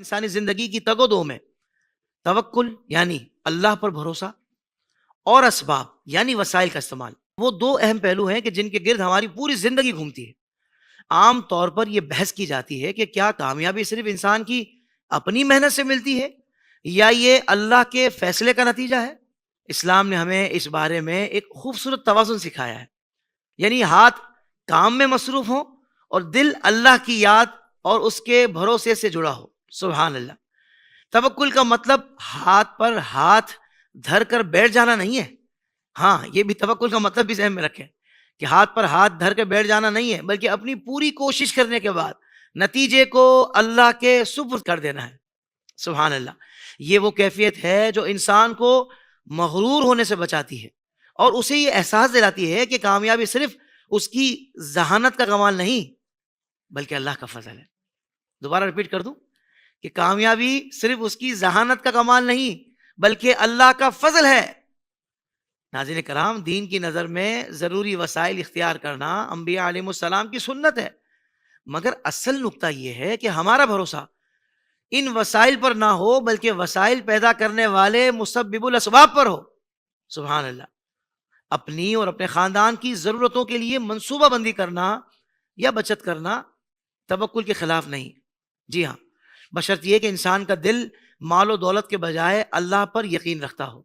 انسانی زندگی کی تگ و دو میں توکل یعنی اللہ پر بھروسہ اور اسباب یعنی وسائل کا استعمال، وہ دو اہم پہلو ہیں کہ جن کے گرد ہماری پوری زندگی گھومتی ہے۔ عام طور پر یہ بحث کی جاتی ہے کہ کیا کامیابی صرف انسان کی اپنی محنت سے ملتی ہے یا یہ اللہ کے فیصلے کا نتیجہ ہے؟ اسلام نے ہمیں اس بارے میں ایک خوبصورت توازن سکھایا ہے، یعنی ہاتھ کام میں مصروف ہوں اور دل اللہ کی یاد اور اس کے بھروسے سے جڑا ہو۔ سبحان اللہ۔ توکل کا مطلب ہاتھ پر ہاتھ دھر کر بیٹھ جانا نہیں ہے۔ ہاں، یہ بھی توکل کا مطلب بھی ذہن میں رکھیں کہ ہاتھ پر ہاتھ دھر کے بیٹھ جانا نہیں ہے، بلکہ اپنی پوری کوشش کرنے کے بعد نتیجے کو اللہ کے سپرد کر دینا ہے۔ سبحان اللہ۔ یہ وہ کیفیت ہے جو انسان کو مغرور ہونے سے بچاتی ہے اور اسے یہ احساس دلاتی ہے کہ کامیابی صرف اس کی ذہانت کا کمال نہیں بلکہ اللہ کا فضل ہے۔ دوبارہ ریپیٹ کر دوں کہ کامیابی صرف اس کی ذہانت کا کمال نہیں بلکہ اللہ کا فضل ہے۔ ناظرین کرام، دین کی نظر میں ضروری وسائل اختیار کرنا انبیاء علیہ السلام کی سنت ہے، مگر اصل نقطہ یہ ہے کہ ہمارا بھروسہ ان وسائل پر نہ ہو بلکہ وسائل پیدا کرنے والے مسبب الاسباب پر ہو۔ سبحان اللہ۔ اپنی اور اپنے خاندان کی ضرورتوں کے لیے منصوبہ بندی کرنا یا بچت کرنا توکل کے خلاف نہیں، جی ہاں، بشرط یہ کہ انسان کا دل مال و دولت کے بجائے اللہ پر یقین رکھتا ہو۔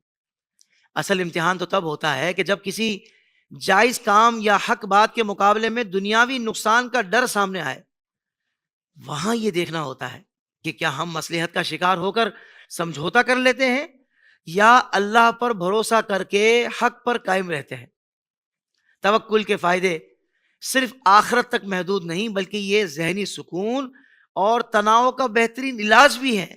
اصل امتحان تو تب ہوتا ہے کہ جب کسی جائز کام یا حق بات کے مقابلے میں دنیاوی نقصان کا ڈر سامنے آئے۔ وہاں یہ دیکھنا ہوتا ہے کہ کیا ہم مصلحت کا شکار ہو کر سمجھوتا کر لیتے ہیں یا اللہ پر بھروسہ کر کے حق پر قائم رہتے ہیں۔ توکل کے فائدے صرف آخرت تک محدود نہیں بلکہ یہ ذہنی سکون اور تناؤ کا بہترین علاج بھی ہے،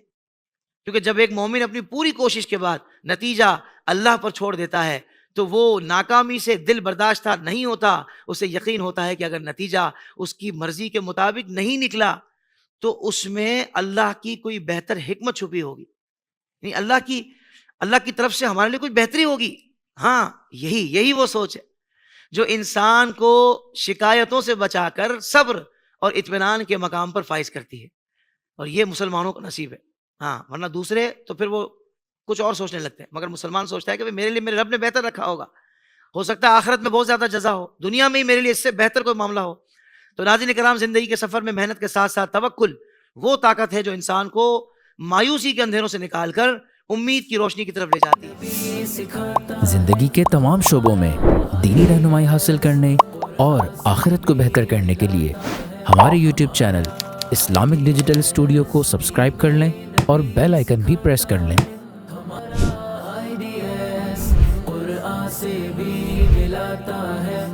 کیونکہ جب ایک مومن اپنی پوری کوشش کے بعد نتیجہ اللہ پر چھوڑ دیتا ہے تو وہ ناکامی سے دل برداشتہ نہیں ہوتا، اسے یقین ہوتا ہے کہ اگر نتیجہ اس کی مرضی کے مطابق نہیں نکلا تو اس میں اللہ کی کوئی بہتر حکمت چھپی ہوگی، یعنی اللہ کی طرف سے ہمارے لیے کوئی بہتری ہوگی۔ ہاں، یہی وہ سوچ ہے جو انسان کو شکایتوں سے بچا کر صبر اور اطمینان کے مقام پر فائز کرتی ہے، اور یہ مسلمانوں کا نصیب ہے۔ ہاں، ورنہ دوسرے تو پھر وہ کچھ اور سوچنے لگتے ہیں، مگر مسلمان سوچتا ہے کہ میرے لیے میرے رب نے بہتر رکھا ہوگا، ہو سکتا ہے آخرت میں بہت زیادہ جزا ہو، دنیا میں ہی میرے لیے اس سے بہتر کوئی معاملہ ہو۔ تو ناظرین کرام، زندگی کے سفر میں محنت کے ساتھ ساتھ توکل وہ طاقت ہے جو انسان کو مایوسی کے اندھیروں سے نکال کر امید کی روشنی کی طرف لے جاتی ہے۔ زندگی کے تمام شعبوں میں دینی رہنمائی حاصل کرنے اور آخرت کو بہتر کرنے کے لیے ہمارے YouTube channel Islamic digital studio کو سبسکرائب کر لیں اور بیل آئیکن بھی پریس کر لیں۔ قرآن سے بھی ملاتا ہے